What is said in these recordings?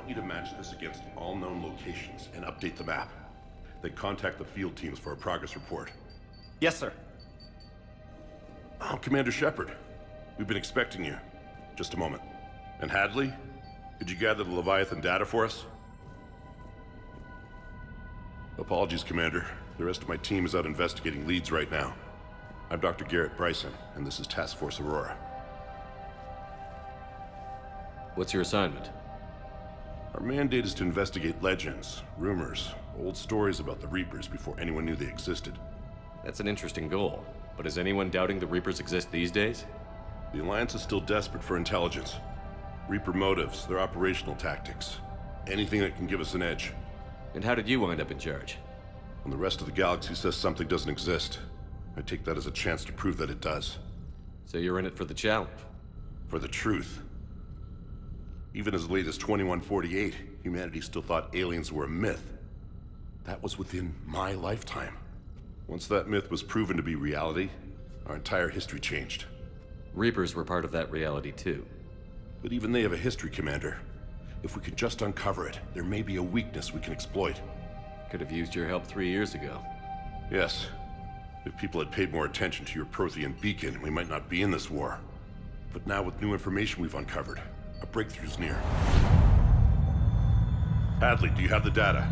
want you to match this against all known locations and update the map. Then contact the field teams for a progress report. Yes, sir. Oh, Commander Shepard. We've been expecting you. Just a moment. And Hadley? Could you gather the Leviathan data for us? Apologies, Commander. The rest of my team is out investigating leads right now. I'm Dr. Garrett Bryson, and this is Task Force Aurora. What's your assignment? Our mandate is to investigate legends, rumors, old stories about the Reapers before anyone knew they existed. That's an interesting goal, but is anyone doubting the Reapers exist these days? The Alliance is still desperate for intelligence. Reaper motives, their operational tactics. Anything that can give us an edge. And how did you wind up in charge? When the rest of the galaxy says something doesn't exist, I take that as a chance to prove that it does. So you're in it for the challenge? For the truth. Even as late as 2148, humanity still thought aliens were a myth. That was within my lifetime. Once that myth was proven to be reality, our entire history changed. Reapers were part of that reality too. But even they have a history, Commander. If we could just uncover it, there may be a weakness we can exploit. Could have used your help 3 years ago. Yes. If people had paid more attention to your Prothean beacon, we might not be in this war. But now with new information we've uncovered, a breakthrough's near. Hadley, do you have the data?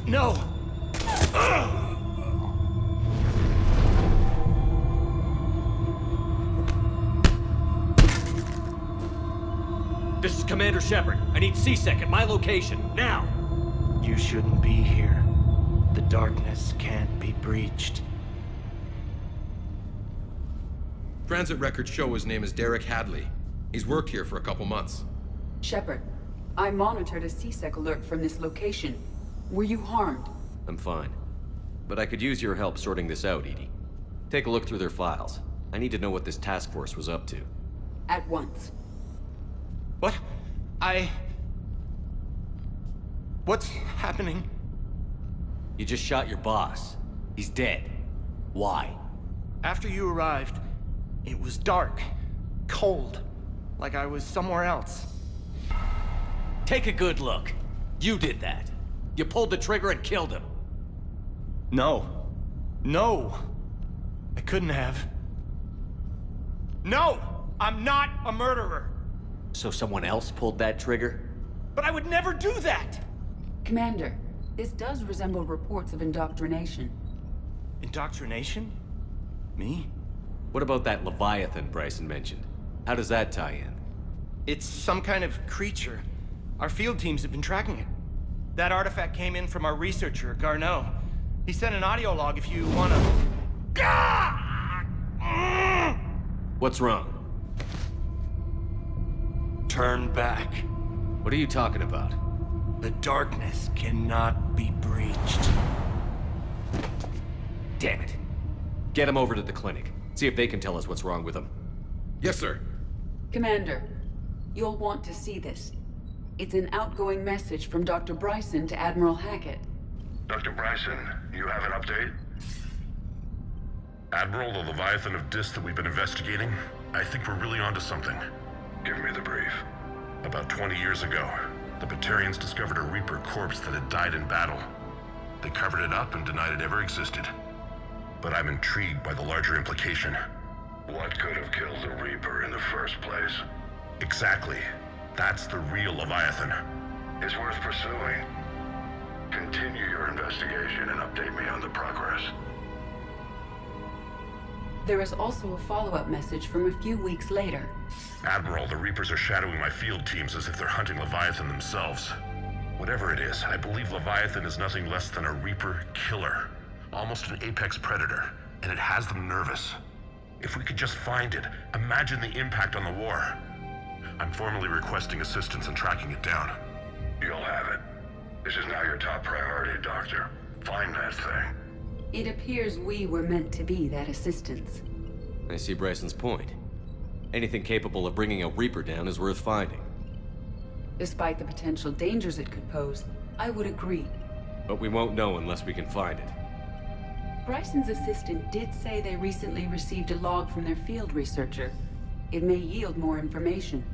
No! This is Commander Shepard. I need C-Sec at my location, now! You shouldn't be here. The darkness can't be breached. Transit records show his name is Derek Hadley. He's worked here for a couple months. Shepard, I monitored a C-Sec alert from this location. Were you harmed? I'm fine. But I could use your help sorting this out, EDI. Take a look through their files. I need to know what this task force was up to. At once. What? What's happening? You just shot your boss. He's dead. Why? After you arrived, it was dark, cold, like I was somewhere else. Take a good look. You did that. You pulled the trigger and killed him. No. No! I couldn't have. No! I'm not a murderer! So someone else pulled that trigger? But I would never do that! Commander, this does resemble reports of indoctrination. Indoctrination? Me? What about that Leviathan Bryson mentioned? How does that tie in? It's some kind of creature. Our field teams have been tracking it. That artifact came in from our researcher, Garneau. He sent an audio log if you wanna... What's wrong? Turn back. What are you talking about? The darkness cannot be breached. Damn it. Get him over to the clinic. See if they can tell us what's wrong with him. Yes, sir. Commander, you'll want to see this. It's an outgoing message from Dr. Bryson to Admiral Hackett. Dr. Bryson, you have an update? Admiral, the Leviathan of Dis that we've been investigating, I think we're really onto something. Give me the brief. About 20 years ago, the Batarians discovered a Reaper corpse that had died in battle. They covered it up and denied it ever existed. But I'm intrigued by the larger implication. What could have killed the Reaper in the first place? Exactly. That's the real Leviathan. It's worth pursuing. Continue your investigation and update me on the progress. There is also a follow-up message from a few weeks later. Admiral, the Reapers are shadowing my field teams as if they're hunting Leviathan themselves. Whatever it is, I believe Leviathan is nothing less than a Reaper killer. Almost an apex predator, and it has them nervous. If we could just find it, imagine the impact on the war. I'm formally requesting assistance in tracking it down. You'll have it. This is now your top priority, Doctor. Find that thing. It appears we were meant to be that assistance. I see Bryson's point. Anything capable of bringing a Reaper down is worth finding. Despite the potential dangers it could pose, I would agree. But we won't know unless we can find it. Bryson's assistant did say they recently received a log from their field researcher. It may yield more information.